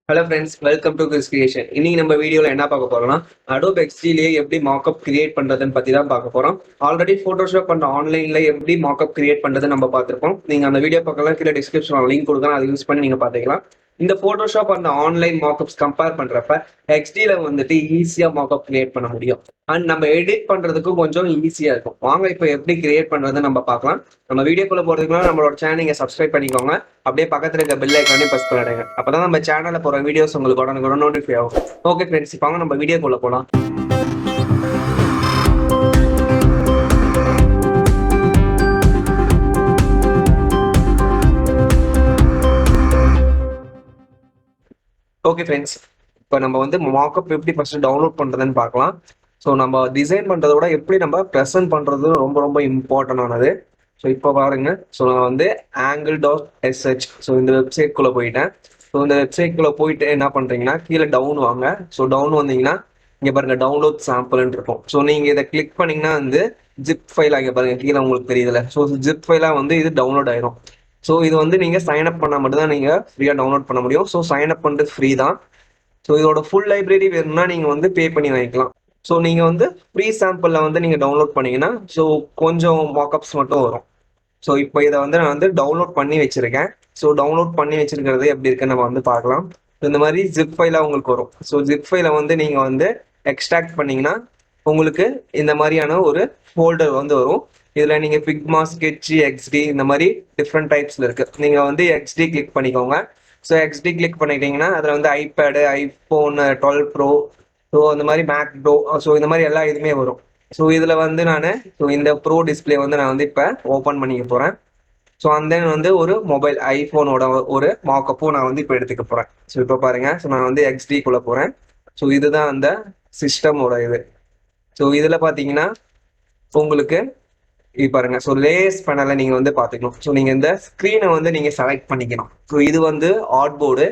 Hello friends, welcome to Krish Creation. இன்னைக்கு நம்ம வீடியோல என்ன பார்க்க போறோம்னா Adobe XD லயே எப்படி mockup கிரியேட் பண்றதுன்னு பத்தி தான் பார்க்க போறோம். ஆல்ரெடி Photoshop பண்ற ஆன்லைன்ல எப்படி mockup கிரியேட் பண்றது நம்ம பார்த்திருப்போம். நீங்க அந்த வீடியோ பார்க்கலாம், கீழே டிஸ்கிரிப்ஷன்ல லிங்க் கொடுக்குறேன், அதை யூஸ் பண்ணி நீங்க பாத்துக்கலாம். இந்த Photoshop அந்த ஆன்லைன் mockups கம்பேர் பண்றப்ப XD ல வந்துட்டு ஈஸியா mockup கிரியேட் பண்ண முடியும். அண்ட் நம்ம எடிட் பண்றதுக்கும் கொஞ்சம் ஈஸியா இருக்கும். வாங்க இப்போ எப்படி கிரியேட் பண்றது நம்ம பார்க்கலாம். நம்ம வீடியோக்குள்ள போறதுக்குள்ள நம்மளோட சேனல் நீங்க சப்ஸ்கிரைப் பண்ணிக்கோங்க. அப்படியே பக்கத்துல இருக்க பெல் ஐக்கானே பிரஸ் பண்ணிடுங்க. அப்பதான் நம்ம சேனல்ல போற வீடியோஸ் உங்களுக்கு உடனுக்குடன் நோட்டிஃபை ஆகும். ஓகே ஃப்ரெண்ட்ஸ், இப்போ நம்ம வீடியோக்குள்ள போலாம். ஓகே ஃப்ரெண்ட்ஸ், இப்போ நம்ம வந்து மார்க்அப் எப்படி ஃபர்ஸ்ட் டவுன்லோட் பண்றதுன்னு பார்க்கலாம். ஸோ நம்ம டிசைன் பண்றதை விட எப்படி நம்ம ப்ரெசென்ட் பண்றது ரொம்ப ரொம்ப இம்பார்ட்டன்டானது. ஸோ இப்போ பாருங்க, ஸோ நான் வந்து angle.sh ஸோ இந்த வெப்சைட்குள்ளே போயிட்டேன். ஸோ இந்த வெப்சைட்குள்ளே போயிட்டு என்ன பண்ணுறீங்கன்னா கீழே டவுன் வாங்க. ஸோ டவுன் வந்தீங்கன்னா இங்கே பாருங்க டவுன்லோட் சாம்பிள்னு இருக்கும். ஸோ நீங்கள் இதை கிளிக் பண்ணீங்கன்னா வந்து ஜிப் ஃபைலாக இங்கே பாருங்க கீழே உங்களுக்கு தெரியுதுல. ஸோ ஜிப் ஃபைலாக வந்து இது டவுன்லோட் ஆயிரும். ஸோ இது வந்து நீங்கள் சைன் அப் பண்ணால் மட்டும் தான் நீங்கள் ஃப்ரீயாக டவுன்லோட் பண்ண முடியும். ஸோ சைன் அப் பண்ணுறது ஃப்ரீ தான். ஸோ இதோட ஃபுல் லைப்ரரி வேணும்னா நீங்கள் வந்து பே பண்ணி வாங்கிக்கலாம். ஸோ நீங்கள் வந்து ஃப்ரீ சாம்பிளில் வந்து நீங்கள் டவுன்லோட் பண்ணீங்கன்னா ஸோ கொஞ்சம் மார்க்அப்ஸ் மட்டும் வரும். ஸோ இப்போ இதை வந்து நான் வந்து டவுன்லோட் பண்ணி வச்சிருக்கேன். ஸோ டவுன்லோட் பண்ணி வச்சிருக்கிறது எப்படி இருக்குன்னு நம்ம வந்து பார்க்கலாம். இந்த மாதிரி ஜிப் ஃபைலாக உங்களுக்கு வரும். ஸோ ஜிப் ஃபைலை வந்து நீங்கள் வந்து எக்ஸ்ட்ராக்ட் பண்ணீங்கன்னா உங்களுக்கு இந்த மாதிரியான ஒரு ஃபோல்டர் வந்து வரும். இதில் நீங்கள் பிக்மா, ஸ்கெட்ச், எக்ஸ்டி இந்த மாதிரி டிஃப்ரெண்ட் டைப்ஸில் இருக்குது. நீங்கள் வந்து எக்ஸ்டி கிளிக் பண்ணிக்கோங்க. ஸோ எக்ஸ்டி கிளிக் பண்ணிட்டீங்கன்னா அதில் வந்து ஐபேடு, ஐஃபோன் 12 ப்ரோ, ஸோ அந்த மாதிரி மேக் ப்ரோ, ஸோ இந்த மாதிரி எல்லா இதுவுமே வரும். ஸோ இதில் வந்து ஸோ இந்த ப்ரோ டிஸ்பிளே வந்து நான் வந்து இப்போ ஓப்பன் பண்ணிக்க போகிறேன். ஸோ அந்த வந்து ஒரு மொபைல் ஐஃபோனோட ஒரு மார்க்கப்பும் நான் வந்து இப்போ எடுத்துக்க போகிறேன். ஸோ இப்போ பாருங்கள், ஸோ நான் வந்து XD-க்குள்ளே போகிறேன். ஸோ இதுதான் அந்த சிஸ்டமோட இது. ஸோ இதில் பார்த்தீங்கன்னா உங்களுக்கு பாருங்க, ஸோ லேயர்ஸ் பேனலை நீங்கள் வந்து பார்த்துக்கணும். ஸோ நீங்கள் இந்த ஸ்க்ரீனை வந்து நீங்கள் செலக்ட் பண்ணிக்கணும். ஸோ இது வந்து ஆர்ட்போர்டு.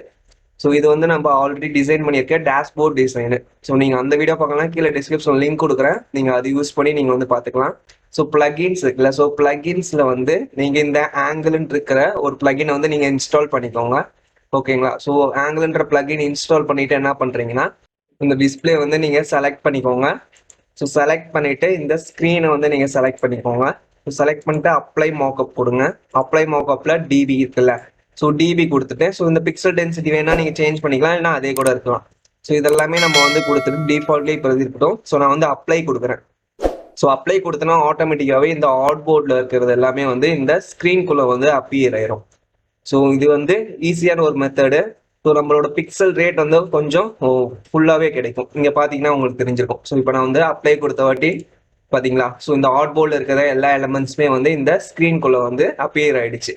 ஸோ இது வந்து நம்ம ஆல்ரெடி டிசைன் பண்ணியிருக்க டேஷ்போர்ட் டிசைனு. ஸோ நீங்கள் அந்த வீடியோ பார்க்கலாம், கீழே டிஸ்கிரிப்ஷன் லிங்க் கொடுக்குறேன், நீங்கள் அது யூஸ் பண்ணி நீங்கள் வந்து பார்த்துக்கலாம். ஸோ பிளகின்ஸ் இருக்குல்ல, ஸோ பிளகின்ஸில் வந்து நீங்கள் இந்த ஆங்கிள்னு இருக்கிற ஒரு பிளகினை வந்து நீங்கள் இன்ஸ்டால் பண்ணிக்கோங்க. ஓகேங்களா? ஸோ ஆங்கிள்ன்ற பிளகின் இன்ஸ்டால் பண்ணிட்டு என்ன பண்ணுறீங்கன்னா இந்த டிஸ்பிளே வந்து நீங்கள் செலக்ட் பண்ணிக்கோங்க. ஸோ செலக்ட் பண்ணிட்டு இந்த ஸ்க்ரீனை வந்து நீங்கள் செலக்ட் பண்ணிக்கோங்க. ஸோ செலக்ட் பண்ணிட்டு அப்ளை மார்க்அப் கொடுங்க. அப்ளை மார்க்அப்பில் டிபி இருக்குல்ல, ஸோ டிபி கொடுத்துட்டு ஸோ இந்த பிக்சல் டென்சிட்டி வேணா நீங்கள் சேஞ்ச் பண்ணிக்கலாம், இல்லைனா அதே கூட இருக்கலாம். ஸோ இதெல்லாமே நம்ம வந்து கொடுத்துட்டு டிஃபால்ட்லேயே இப்போ இருக்கட்டும். ஸோ நான் வந்து அப்ளை கொடுக்குறேன். ஸோ அப்ளை கொடுத்தனா ஆட்டோமேட்டிக்காகவே இந்த ஆர்ட்போர்டில் இருக்கிறது எல்லாமே வந்து இந்த ஸ்க்ரீன்குள்ளே வந்து அப்பியர் ஆயிரும். ஸோ இது வந்து ஈஸியான ஒரு மெத்தடு. ஸோ நம்மளோட பிக்சல் ரேட் வந்து கொஞ்சம் ஃபுல்லாகவே கிடைக்கும். இங்கே பார்த்தீங்கன்னா உங்களுக்கு தெரிஞ்சிருக்கும். ஸோ இப்போ நான் வந்து அப்ளை கொடுத்த வாட்டி பார்த்தீங்களா, ஸோ இந்த ஆர்ட்போர்டில் இருக்கிற எல்லா எலமெண்ட்ஸுமே வந்து இந்த ஸ்க்ரீன்குள்ளே வந்து அப்பியர் ஆயிடுச்சு.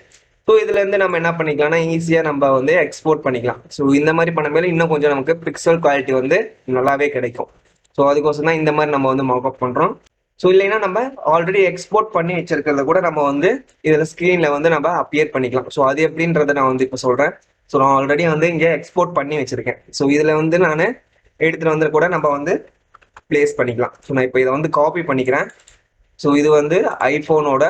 ஸோ இதுலேருந்து நம்ம என்ன பண்ணிக்கலாம்னா ஈஸியாக நம்ம வந்து எக்ஸ்போர்ட் பண்ணிக்கலாம். ஸோ இந்த மாதிரி பண்ண மேலே இன்னும் கொஞ்சம் நமக்கு பிக்சல் குவாலிட்டி வந்து நல்லாவே கிடைக்கும். ஸோ அதுக்கோசம் தான் இந்த மாதிரி நம்ம வந்து மார்க்அப் பண்ணுறோம். ஸோ இல்லைன்னா நம்ம ஆல்ரெடி எக்ஸ்போர்ட் பண்ணி வச்சிருக்கிறத கூட நம்ம வந்து இதில் ஸ்க்ரீனில் வந்து நம்ம அப்பியர் பண்ணிக்கலாம். ஸோ அது எப்படின்றத நான் வந்து இப்போ சொல்கிறேன். ஸோ நான் ஆல்ரெடி வந்து இங்கே எக்ஸ்போர்ட் பண்ணி வச்சிருக்கேன். ஸோ இதில் வந்து நான் எடுத்துகிட்டு வந்து கூட நம்ம வந்து பிளேஸ் பண்ணிக்கலாம். ஸோ நான் இப்போ இதை வந்து காப்பி பண்ணிக்கிறேன். ஸோ இது வந்து ஐஃபோனோட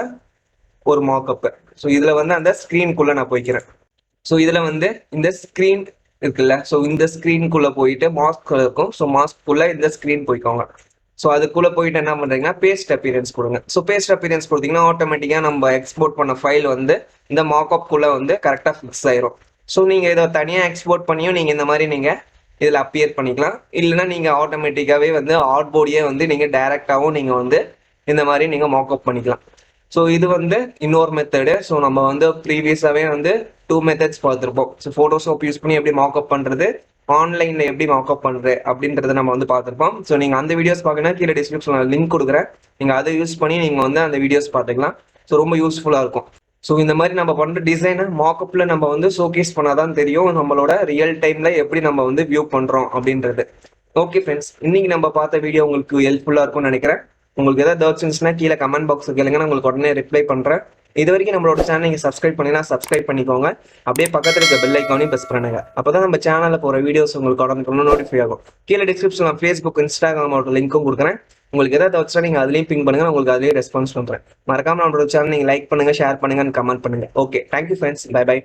ஒரு மார்க்அப்பு. ஸோ இதில் வந்து அந்த ஸ்க்ரீனுக்குள்ளே நான் போய்க்கிறேன். ஸோ இதில் வந்து இந்த ஸ்க்ரீன் இருக்குல்ல, ஸோ இந்த ஸ்க்ரீனுக்குள்ளே போயிட்டு மாஸ்க் இருக்கும். ஸோ மாஸ்க்குள்ளே இந்த ஸ்க்ரீன் போய்க்கோங்க. ஸோ அதுக்குள்ளே போயிட்டு என்ன பண்ணுறீங்கன்னா பேஸ்ட் அப்பியரன்ஸ் கொடுங்க. ஸோ பேஸ்ட் அப்பியரன்ஸ் கொடுத்தீங்கன்னா ஆட்டோமேட்டிக்காக நம்ம எக்ஸ்போர்ட் பண்ண ஃபைல் வந்து இந்த மார்க்அப்குள்ளே வந்து கரெக்டாக ஃபிக்ஸ் ஆயிரும். ஸோ நீங்கள் இதை தனியாக எக்ஸ்போர்ட் பண்ணியும் நீங்கள் இந்த மாதிரி நீங்கள் இதில் அப்பியர் பண்ணிக்கலாம். இல்லைன்னா நீங்கள் ஆட்டோமேட்டிக்காகவே வந்து ஆர்ட்போர்டையே வந்து நீங்கள் டைரெக்டாகவும் நீங்கள் வந்து இந்த மாதிரி நீங்கள் மார்க்அப் பண்ணிக்கலாம். ஸோ இது வந்து இன்னொரு மெத்தடு. ஸோ நம்ம வந்து ப்ரீவியஸாகவே வந்து 2 மெத்தட்ஸ் பார்த்துருப்போம். ஸோ ஃபோட்டோஷாப் யூஸ் பண்ணி எப்படி மார்க்அப் பண்ணுறது, ஆன்லைனில் எப்படி மார்க்அப் பண்ணுறது அப்படின்றத நம்ம வந்து பார்த்துருப்போம். ஸோ நீங்கள் அந்த வீடியோஸ் பார்க்கணும், கீழே டிஸ்கிரிப்ஷனில் லிங்க் கொடுக்குறேன், நீங்கள் அதை யூஸ் பண்ணி நீங்கள் வந்து அந்த வீடியோஸ் பார்த்துக்கலாம். ஸோ ரொம்ப யூஸ்ஃபுல்லாக இருக்கும். ஸோ இந்த மாதிரி நம்ம பண்ணுற டிசைனை மார்க்அப்பில் நம்ம வந்து ஷோகேஸ் பண்ணாதான் தெரியும் நம்மளோட ரியல் டைமில் எப்படி நம்ம வந்து வியூ பண்ணுறோம் அப்படின்றது. ஓகே ஃப்ரெண்ட்ஸ், இன்னைக்கு நம்ம பார்த்த வீடியோ உங்களுக்கு ஹெல்ப்ஃபுல்லாக இருக்கும்னு நினைக்கிறேன். உங்களுக்கு ஏதாவது டவுட்ஸ் இருந்துச்சுன்னா கீழே கமெண்ட் பாக்ஸ் கேளுங்க, நான் உங்களுக்கு உடனே ரிப்ளை பண்ணுறேன். இது வரைக்கும் நம்மளோட சேனல் நீங்கள் சப்ஸ்கிரைப் பண்ணினா சப்ஸ்கிரைப் பண்ணிக்கோங்க. அப்படியே பக்கத்தில் இருக்க பெல் ஐக்கானையும் ப்ரெஸ் பண்ணுங்க. அப்போ தான் நம்ம சேனலில் போகிற வீடியோஸ் உங்களுக்கு உடனே நோட்டிஃபை ஆகும். கீழே டிஸ்கிரிப்ஷனில் ஃபேஸ்புக், இன்ஸ்டாகிராமோட லிங்க்கும் கொடுக்குறேன். உங்களுக்கு ஏதாவது டவுட்ஸ்னா நீங்கள் அதுலேயும் பிங் பண்ணுங்க, உங்களுக்கு அதுலேயே ரெஸ்பான்ஸ் பண்ணுறேன். மறக்காம நம்மளோட சேனல் நீங்கள் லைக் பண்ணுங்க, ஷேர் பண்ணுங்க, கமெண்ட் பண்ணுங்க. Okay, thank you friends, bye by.